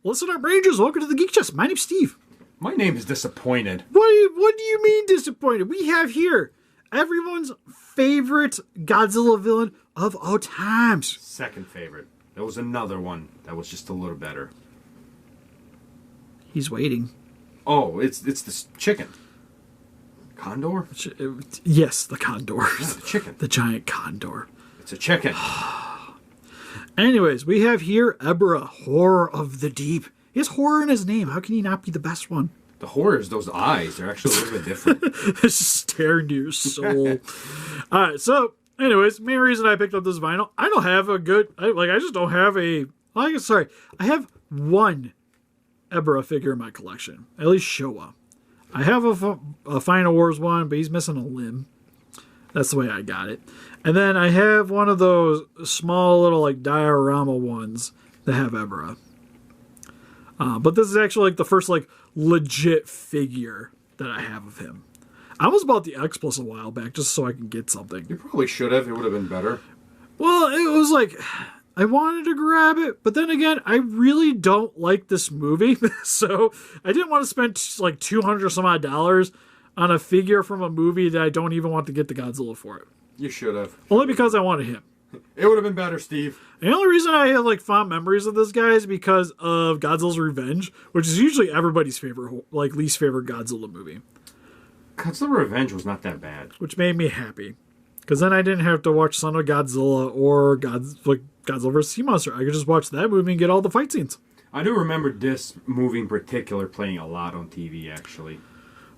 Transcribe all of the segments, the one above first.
Listen up, Rangers. Welcome to the Geek Chest. My name's Steve. My name is Disappointed. What do you mean disappointed? We have here everyone's favorite Godzilla villain of all times. Second favorite. There was another one that was just a little better. He's waiting. Oh, it's this chicken. Condor? Yes, the condor. Yeah, the chicken. The giant condor. It's a chicken. Anyways, we have here Ebirah, Horror of the Deep. He has horror in his name. How can he not be the best one? The horror is those eyes. They're actually a little bit different. It's staring to your soul. Alright, so, anyways, main reason I picked up this vinyl, I don't have a good... I just don't have a... I have one Ebirah figure in my collection. At least Showa. I have a Final Wars one, but he's missing a limb. That's the way I got it. And then I have one of those small little like diorama ones that have Ebirah. But this is actually like the first like legit figure that I have of him. I almost bought the X Plus a while back just so I can get something. You probably should have. It would have been better. Well, it was like I wanted to grab it, but then again, I really don't like this movie, so I didn't want to spend like $200 or some odd dollars on a figure from a movie that I don't even want to get the Godzilla for it. You should have. Only because I wanted him. It would have been better, Steve. The only reason I have like fond memories of this guy is because of Godzilla's Revenge, which is usually everybody's favorite, like least favorite Godzilla movie. Godzilla Revenge was not that bad. Which made me happy. Because then I didn't have to watch Son of Godzilla or Godzilla vs. Sea Monster. I could just watch that movie and get all the fight scenes. I do remember this movie in particular playing a lot on TV, actually.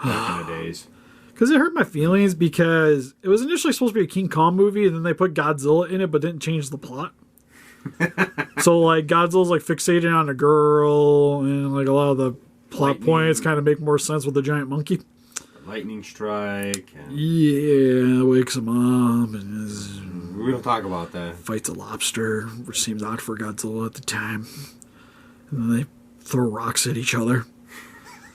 Back in the days. Because it hurt my feelings because it was initially supposed to be a King Kong movie and then they put Godzilla in it but didn't change the plot. So like Godzilla's like fixated on a girl and like a lot of the plot points kind of make more sense with the giant monkey. Lightning strike. And... yeah, wakes him up and we don't talk about that. Fights a lobster, which seems odd for Godzilla at the time. And then they throw rocks at each other.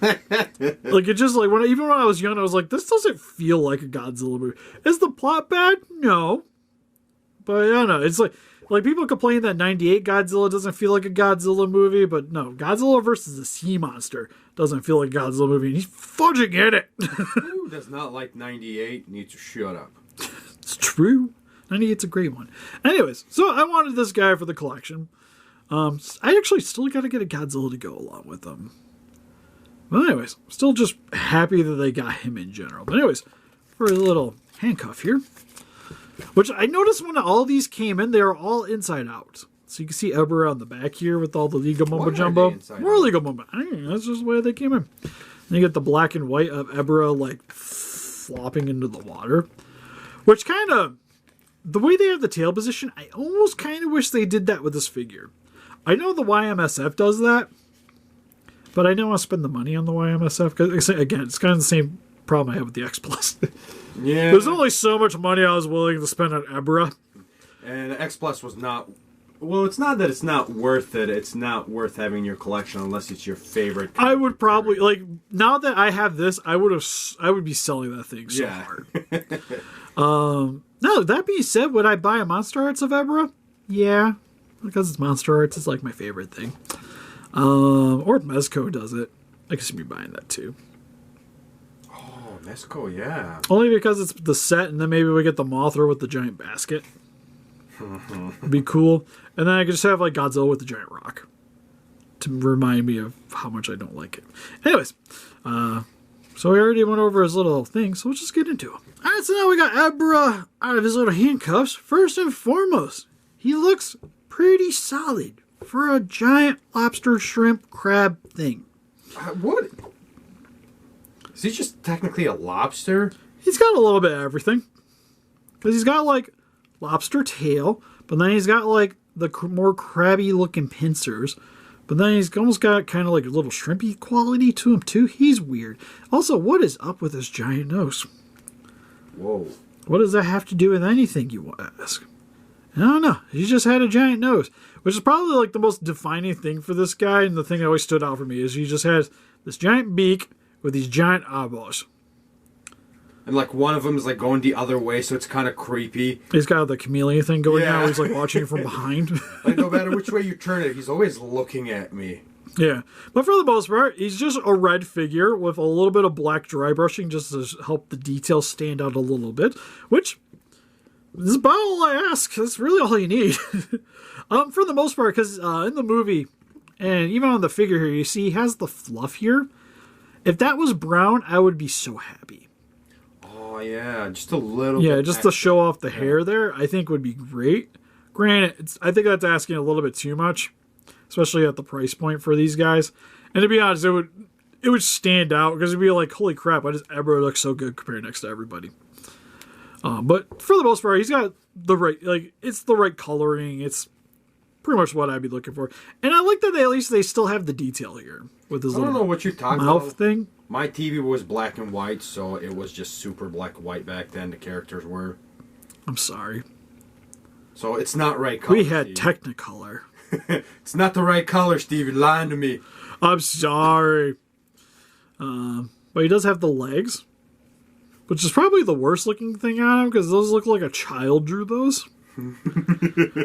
Like it just like even when I was young, I was like, this doesn't feel like a Godzilla movie. Is the plot bad? No, but I don't know. It's like people complain that '98 Godzilla doesn't feel like a Godzilla movie, but no, Godzilla versus the Sea Monster doesn't feel like a Godzilla movie, and he's fudging in it. Who does not like '98 needs to shut up. It's true. '98's a great one. Anyways, so I wanted this guy for the collection. I actually still got to get a Godzilla to go along with them. But anyways, still just happy that they got him in general. But anyways, for a little handcuff here, which I noticed when all these came in, they are all inside out. So you can see Ebirah on the back here with all the Legal Mumbo Jumbo. More Legal Mumbo. I don't know, that's just the way they came in. And you get the black and white of Ebirah like flopping into the water. Which kind of, the way they have the tail position, I almost kind of wish they did that with this figure. I know the YMSF does that. But I don't want to spend the money on the YMSF because, again, it's kind of the same problem I have with the X Plus. Yeah. There's only so much money I was willing to spend on Ebirah. And the X Plus was not... well, it's not that it's not worth it. It's not worth having in your collection unless it's your favorite. I would probably... like, now that I have this, I would be selling that thing so hard. No, that being said, would I buy a Monster Arts of Ebirah? Yeah. Because it's Monster Arts. It's like my favorite thing. Or if Mezco does it, I could see me buying that too. Oh, Mezco, yeah. Only because it's the set, and then maybe we get the Mothra with the giant basket. It'd be cool. And then I could just have like Godzilla with the giant rock to remind me of how much I don't like it. Anyways, so we already went over his little thing, so let's just get into him. All right, so now we got Ebirah out of his little handcuffs. First and foremost, he looks pretty solid for a giant lobster, shrimp, crab thing. What? Is he just technically a lobster? He's got a little bit of everything. Because he's got, like, lobster tail, but then he's got, like, the more crabby looking pincers. But then he's almost got kind of like a little shrimpy quality to him, too. He's weird. Also, what is up with his giant nose? Whoa. What does that have to do with anything, you ask? I don't know. He just had a giant nose. Which is probably like the most defining thing for this guy, and the thing that always stood out for me is he just has this giant beak with these giant eyeballs. And like one of them is like going the other way, so it's kind of creepy. He's got the chameleon thing going on. He's like watching it from behind. Like no matter which way you turn it, he's always looking at me. Yeah, but for the most part, he's just a red figure with a little bit of black dry brushing just to help the details stand out a little bit, which is about all I ask. That's really all you need. For the most part, because in the movie, and even on the figure here, you see he has the fluff here. If that was brown, I would be so happy. Oh, yeah, just a little Yeah, bit just extra. to show off the hair there, I think would be great. Granted, I think that's asking a little bit too much, especially at the price point for these guys. And to be honest, it would stand out because it'd be like, holy crap, why does Ebirah look so good compared next to everybody? But for the most part, he's got the right, it's the right coloring. It's pretty much what I'd be looking for. And I like that at least they still have the detail here with his I don't know little what you're talking mouth about. thing. My TV was black and white, so it was just super black and white back then. The characters were. I'm sorry. So it's not right color. We had Steve. Technicolor. It's not the right color, Steve. You're lying to me. I'm sorry. But he does have the legs, which is probably the worst looking thing on him because those look like a child drew those.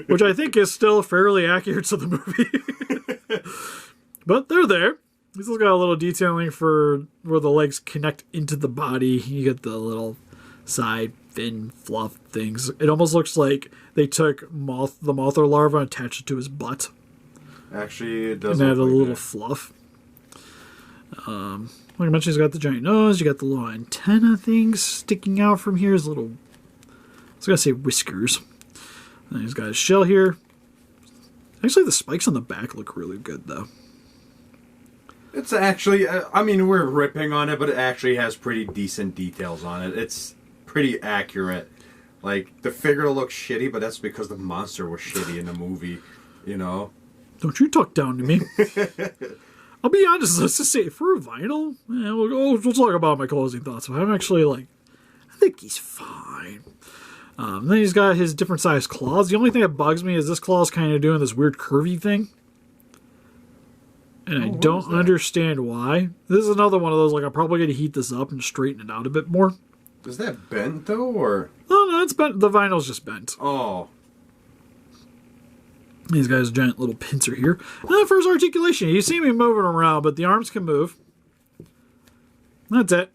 Which I think is still fairly accurate to the movie. But they're there. He's still got a little detailing for where the legs connect into the body. You get the little side fin fluff things. It almost looks like they took the mothra larva and attached it to his butt. Actually, it does. And added a look like little that. fluff. Like I mentioned, he's got the giant nose. You got the little antenna things sticking out from here. His little, I was gonna say whiskers. And he's got his shell here. Actually, the spikes on the back look really good, though. It's actually, I mean, we're ripping on it, but it actually has pretty decent details on it. It's pretty accurate. Like, the figure looks shitty, but that's because the monster was shitty in the movie, you know? Don't you talk down to me. I'll be honest, let's just say, for a vinyl, we'll talk about my closing thoughts, but I'm actually I think he's fine. Then he's got his different size claws. The only thing that bugs me is this claw's kind of doing this weird curvy thing. And I what is don't that? understand why. This is another one of those, I'm probably going to heat this up and straighten it out a bit more. Is that bent, though, or? No, it's bent. The vinyl's just bent. Oh. He's got his giant little pincer here. And for his articulation, you see me moving around, but the arms can move. That's it.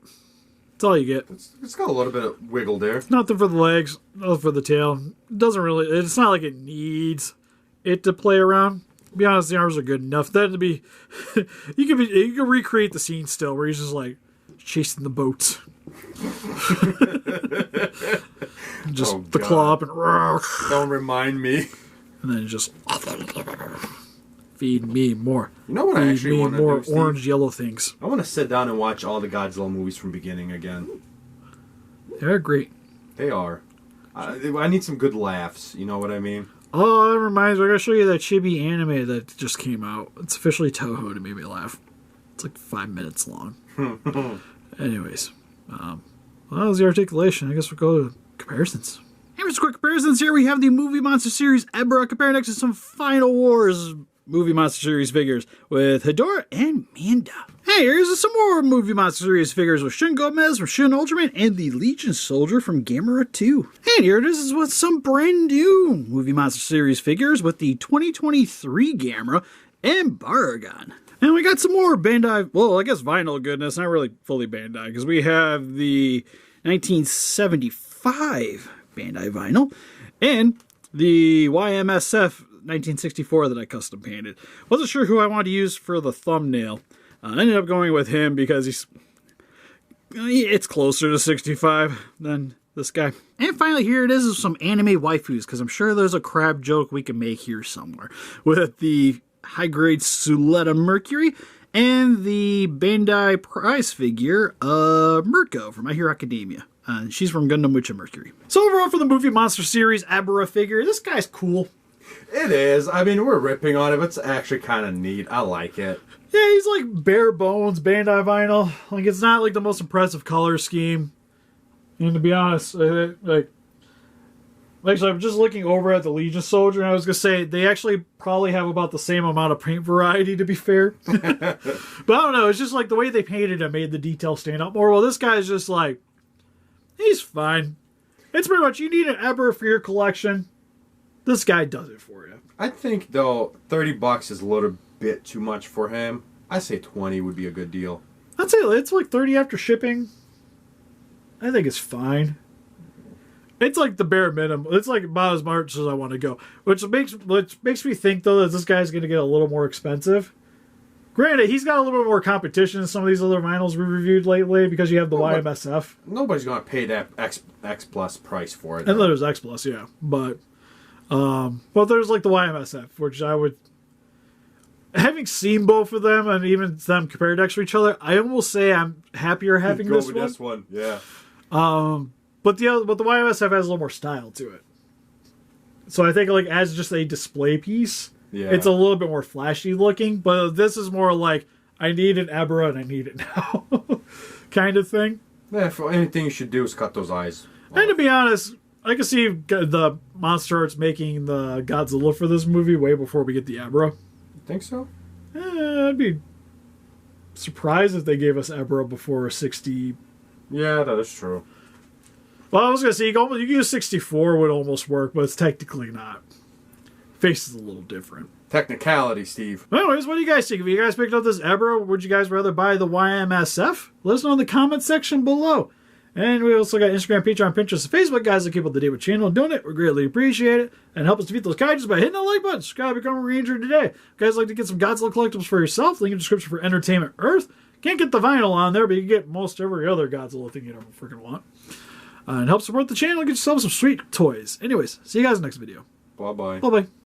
That's all you get. It's got a little bit of wiggle there. Nothing for the legs, nothing for the tail. It doesn't really, it's not like it needs it to play around. To be honest, the arms are good enough. That to be, you can recreate the scene still where he's just chasing the boats. Just Oh, the God. claw up and Don't remind me. and then just feed me more. You know what I Feed actually me want to more do, Steve? orange yellow things. I want to sit down and watch all the Godzilla movies from beginning again. They're great. They are. I need some good laughs. You know what I mean? Oh, that reminds me. I gotta show you that chibi anime that just came out. It's officially Toho to make me laugh. It's 5 minutes long. Anyways, well, that was the articulation. I guess we'll go to comparisons. Here's some quick comparisons. Here we have the Movie Monster Series Ebirah compared next to some Final Wars Movie Monster Series figures with Hedorah and Manda. Hey, here's some more Movie Monster Series figures with Shin Gomez from Shin Ultraman and the Legion Soldier from Gamera 2. And here it is with some brand new Movie Monster Series figures with the 2023 Gamera and Baragon. And we got some more Bandai, well, I guess vinyl goodness, not really fully Bandai, because we have the 1975 Bandai vinyl and the YMSF 1964 that I custom painted. Wasn't sure who I wanted to use for the thumbnail. I ended up going with him because it's closer to 65 than this guy. And finally, here it is with some anime waifus, because I'm sure there's a crab joke we can make here somewhere. With the high-grade Suletta Mercury and the Bandai prize figure, Mirko from My Hero Academia. She's from Gundam Witch and Mercury. So overall for the Movie Monster Series Ebirah figure, this guy's cool. It is. I mean, we're ripping on it, but it's actually kind of neat. I like it. Yeah, he's bare bones Bandai vinyl. It's not the most impressive color scheme. And to be honest, actually, I'm just looking over at the Legion Soldier, and I was gonna say they actually probably have about the same amount of paint variety, to be fair. But I don't know. It's just the way they painted it made the detail stand out more. Well, this guy's just he's fine. It's pretty much you need an Ebirah for your collection. This guy does it for you. I think, though, $30 is a little bit too much for him. I say 20 would be a good deal. I'd say it's like 30 after shipping. I think it's fine. It's like the bare minimum. It's like about as much as I want to go. Which makes me think, though, that this guy's going to get a little more expensive. Granted, he's got a little bit more competition than some of these other vinyls we reviewed lately because you have the YMSF. Nobody's going to pay that X Plus price for it. And then there's X Plus, yeah. But there's like the YMSF, which I would... Having seen both of them and even them compared next to each other, I almost say I'm happier having this one. Go with this one, yeah. But the YMSF has a little more style to it. So I think like as just a display piece, it's a little bit more flashy looking. But this is more like I need an Ebirah and I need it now, kind of thing. Yeah, for anything you should do is cut those eyes off. And to be honest, I can see the Monster Arts making the Godzilla for this movie way before we get the Ebirah. Think so? I'd be surprised if they gave us Ebirah before 60. Yeah, that is true. Well, I was going to say, you can use 64 would almost work, but it's technically not. Face is a little different. Technicality, Steve. Anyways, what do you guys think? If you guys picked up this Ebirah, would you guys rather buy the YMSF? Let us know in the comment section below. And we also got Instagram, Patreon, Pinterest, and Facebook, guys, that keep up to date with the channel and doing it. We greatly appreciate it. And help us defeat those kaijus by hitting that like button. Subscribe, become a ranger today. If you guys like to get some Godzilla collectibles for yourself, link in the description for Entertainment Earth. Can't get the vinyl on there, but you can get most every other Godzilla thing you ever freaking want. And help support the channel and get yourself some sweet toys. Anyways, see you guys in the next video. Bye-bye. Bye-bye.